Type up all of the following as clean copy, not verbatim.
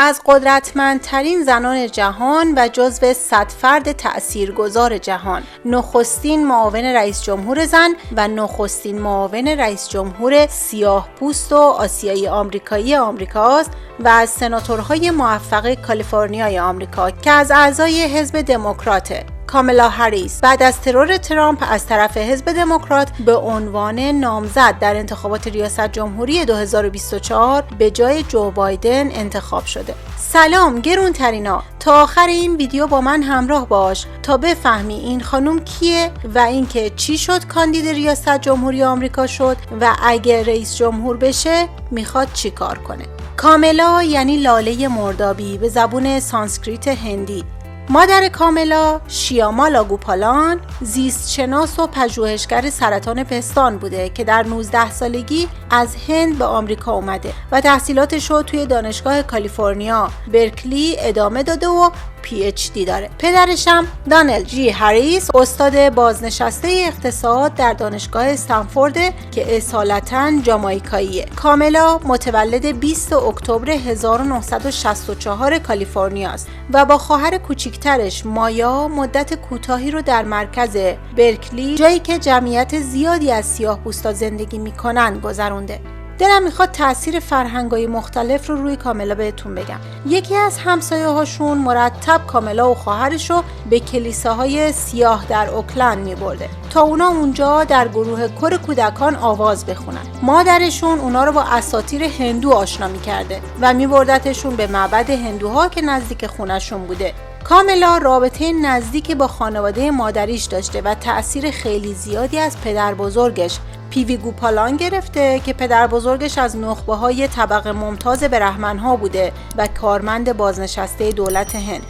از قدرتمندترین زنان جهان و جزو 100 فرد تأثیرگذار جهان، نخستین معاون رئیس جمهور زن و نخستین معاون رئیس جمهور سیاه پوست و آسیایی آمریکایی آمریکاست و از سناتورهای موفق کالیفرنیای آمریکا که از اعضای حزب دموکراته. کاملا هریس بعد از ترور ترامپ از طرف حزب دموکرات به عنوان نامزد در انتخابات ریاست جمهوری 2024 به جای جو بایدن انتخاب شده. سلام گرونترینا، تا آخر این ویدیو با من همراه باش تا بفهمی این خانم کیه و اینکه چی شد کاندید ریاست جمهوری آمریکا شد و اگه رئیس جمهور بشه میخواد چی کار کنه. کاملا یعنی لاله مردابی به زبون سانسکریت هندی. مادر کاملا شیامالا گوپالان زیستشناس و پژوهشگر سرطان پستان بوده که در 19 سالگی از هند به آمریکا اومده و تحصیلاتش رو توی دانشگاه کالیفرنیا برکلی ادامه داده و PhD داره. پدرش هم دانل جی هریس استاد بازنشسته اقتصاد در دانشگاه استنفورد که اصالتاً جامائیکاییه. کاملا متولد 20 اکتبر 1964 کالیفرنیا است و با خواهر کوچیکترش مایا مدت کوتاهی رو در مرکز برکلی، جایی که جمعیت زیادی از سیاه‌پوستا زندگی میکنن، گذرونده. دلم میخواد تأثیر فرهنگ‌های مختلف رو روی کاملا بهتون بگم. یکی از همسایه‌هاشون مرتب کاملا و خواهرش رو به کلیساهای سیاه در اوکلند میبرده تا اونا اونجا در گروه کور کودکان آواز بخونن. مادرشون اونا رو با اساطیر هندو آشنا میکرده و میبردتشون به معبد هندوها که نزدیک خونشون بوده. کاملا رابطه نزدیکی با خانواده مادریش داشته و تأثیر خیلی زیادی از پدر بزرگش پیوی گوپالان گرفته که پدر بزرگش از نخبه‌های طبقه ممتاز برهمن‌ها بوده و کارمند بازنشسته دولت هند.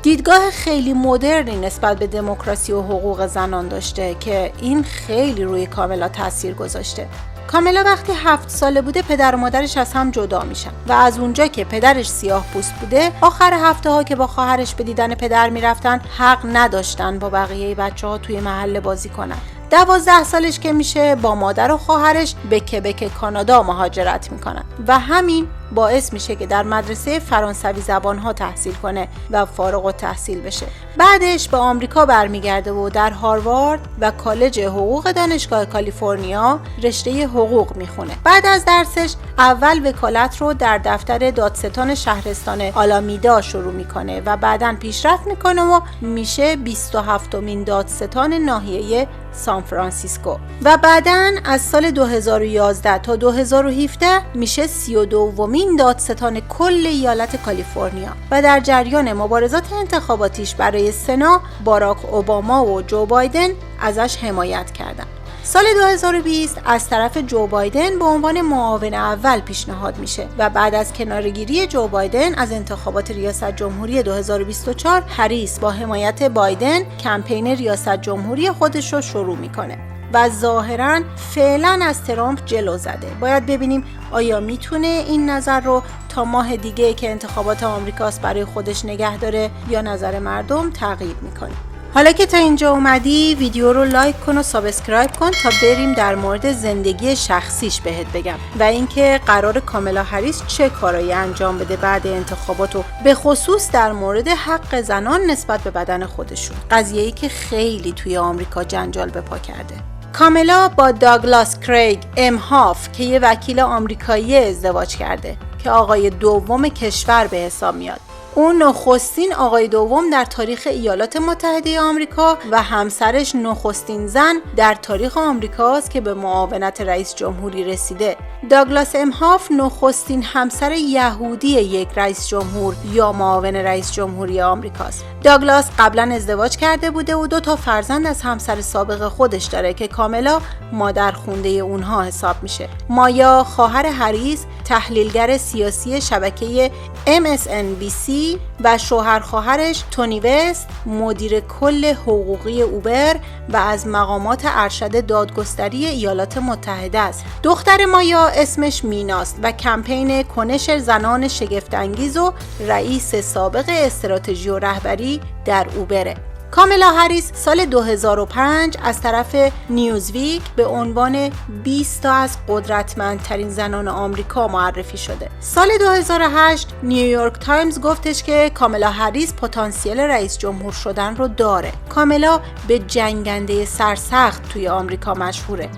دیدگاه خیلی مدرنی نسبت به دموکراسی و حقوق زنان داشته که این خیلی روی کاملا تأثیر گذاشته. کاملا وقتی 7 ساله بوده پدر و مادرش از هم جدا میشن و از اونجا که پدرش سیاه پوست بوده، آخر هفته ها که با خواهرش به دیدن پدر میرفتن حق نداشتن با بقیه بچه‌ها توی محله بازی کنن. 12 سالش که میشه با مادر و خواهرش به کبک کانادا مهاجرت میکنن و همین باعث میشه که در مدرسه فرانسوی زبانها تحصیل کنه و فارغ التحصیل بشه. بعدش به آمریکا برمیگرده و در هاروارد و کالج حقوق دانشگاه کالیفرنیا رشته حقوق میخونه. بعد از درسش اول وکالت رو در دفتر دادستان شهرستان آلامیدا شروع میکنه و بعداً پیشرفت میکنه و میشه 27مین دادستان ناحیه سان فرانسیسکو و بعداً از سال 2011 تا 2017 میشه 32مین دادستان کل ایالت کالیفرنیا و در جریان مبارزات انتخاباتیش برای سنا باراک اوباما و جو بایدن ازش حمایت کردن. سال 2020 از طرف جو بایدن به عنوان معاون اول پیشنهاد میشه و بعد از کناره‌گیری جو بایدن از انتخابات ریاست جمهوری 2024 هریس با حمایت بایدن کمپین ریاست جمهوری خودش رو شروع میکنه و ظاهراً فعلا از ترامپ جلو زده. باید ببینیم آیا میتونه این نظر رو تا ماه دیگه که انتخابات آمریکاست برای خودش نگه داره یا نظر مردم تغییر میکنه. حالا که تا اینجا اومدی ویدیو رو لایک کن و سابسکرایب کن تا بریم در مورد زندگی شخصیش بهت بگم و اینکه قرار کاملا هریس چه کارایی انجام بده بعد انتخابات و به خصوص در مورد حق زنان نسبت به بدن خودشون، قضیه‌ای که خیلی توی آمریکا جنجال به پا کرده. کاملا با داگلاس کریگ امهاف که یه وکیل آمریکایی ازدواج کرده که آقای دوم کشور به حساب میاد. اون نخستین آقای دوم در تاریخ ایالات متحده آمریکا و همسرش نخستین زن در تاریخ آمریکاست که به معاونت رئیس جمهوری رسیده. داگلاس امهاف نخستین همسر یهودی یک رئیس جمهور یا معاون رئیس جمهوری آمریکاست. داگلاس قبلا ازدواج کرده بوده و 2 فرزند از همسر سابق خودش داره که کاملا مادر خونده اونها حساب میشه. مایا خواهر هریس تحلیلگر سیاسی شبکه MSNBC و شوهر خواهرش تونی وست مدیر کل حقوقی اوبر و از مقامات ارشد دادگستری ایالات متحده است. دختر مایا اسمش میناست و کمپین کنش زنان شگفت‌انگیز و رئیس سابق استراتژی و رهبری در اوبره. کاملا هریس سال 2005 از طرف نیوزویک به عنوان 20 تا از قدرتمندترین زنان آمریکا معرفی شده. سال 2008 نیویورک تایمز گفتش که کاملا هریس پتانسیل رئیس جمهور شدن رو داره. کاملا به جنگنده سرسخت توی آمریکا مشهوره.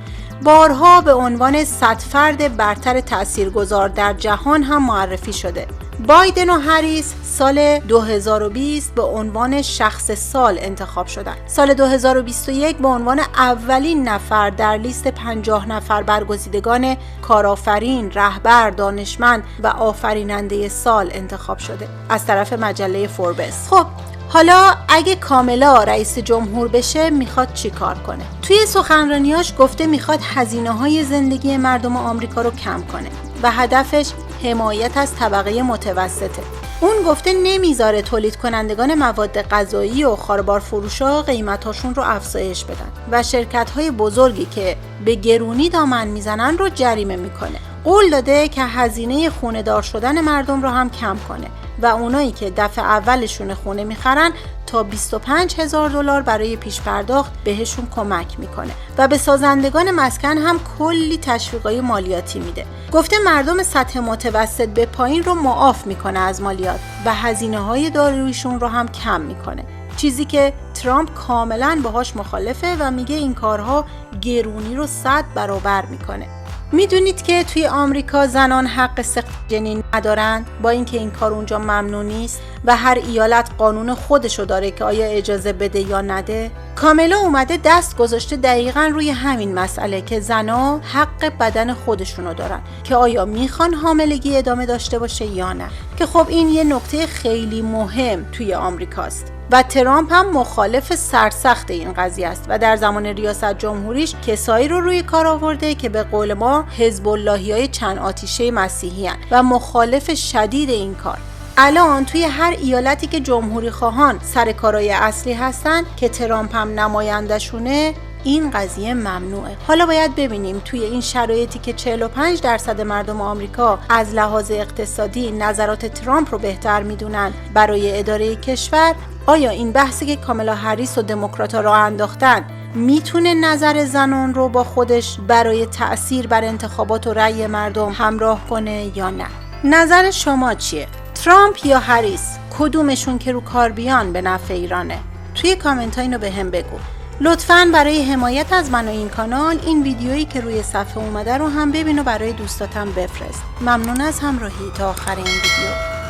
بارها به عنوان 100 فرد برتر تاثیرگذار در جهان هم معرفی شده. بایدن و هریس سال 2020 به عنوان شخص سال انتخاب شدند. سال 2021 به عنوان اولین نفر در لیست 50 نفر برگزیدگان کارآفرین، رهبر، دانشمند و آفریننده سال انتخاب شده از طرف مجله فوربس. خب حالا اگه کاملا رئیس جمهور بشه میخواد چی کار کنه؟ توی سخنرانیاش گفته میخواد هزینه‌های زندگی مردم آمریکا رو کم کنه و هدفش حمایت از طبقه متوسطه. اون گفته نمیذاره تولید کنندگان مواد غذایی و خاربار فروشا قیمتاشون رو افزایش بدن و شرکت‌های بزرگی که به گرونی دامن میزنن رو جریمه میکنه. قول داده که هزینه خونه دار شدن مردم رو هم کم کنه و اونایی که دفعه اولشون خونه میخرن تا $25,000 برای پیش پرداخت بهشون کمک میکنه و به سازندگان مسکن هم کلی تشویقای مالیاتی میده. گفته مردم سطح متوسط به پایین رو معاف میکنه از مالیات و هزینه‌های داروییشون رو هم کم میکنه. چیزی که ترامپ کاملا باهاش مخالفه و میگه این کارها گرونی رو 100 برابر میکنه. میدونید که توی آمریکا زنان حق سقط جنین ندارن، با اینکه این کار اونجا ممنوع نیست و هر ایالت قانون خودشو داره که آیا اجازه بده یا نده. کاملا اومده دست گذاشته دقیقاً روی همین مسئله که زنا حق بدن خودشونو دارن که آیا میخوان حاملگی ادامه داشته باشه یا نه، که خب این یه نکته خیلی مهم توی آمریکاست و ترامپ هم مخالف سرسخت این قضیه است و در زمان ریاست جمهوریش کسایی رو روی کار آورده که به قول ما حزب اللهیای چند آتیشه مسیحی هستند و مخالف شدید این کار. الان توی هر ایالتی که جمهوری خواهان سر کارهای اصلی هستن که ترامپ هم نمایندشونه، این قضیه ممنوعه. حالا باید ببینیم توی این شرایطی که 45% مردم آمریکا از لحاظ اقتصادی نظرات ترامپ رو بهتر میدونن برای اداره کشور، آیا این بحثی که کاملا هریس و دموکرات‌ها راه انداختن میتونه نظر زنان رو با خودش برای تأثیر بر انتخابات و رأی مردم همراه کنه یا نه؟ نظر شما چیه؟ ترامپ یا هریس؟ کدومشون که رو کار بیان به نفع ایرانه؟ توی کامنت ها اینو به هم بگو. لطفاً برای حمایت از من و این کانال این ویدیویی که روی صفحه اومده رو هم ببین و برای دوستاتم بفرست. ممنون از همراهی تا آخر این ویدیو.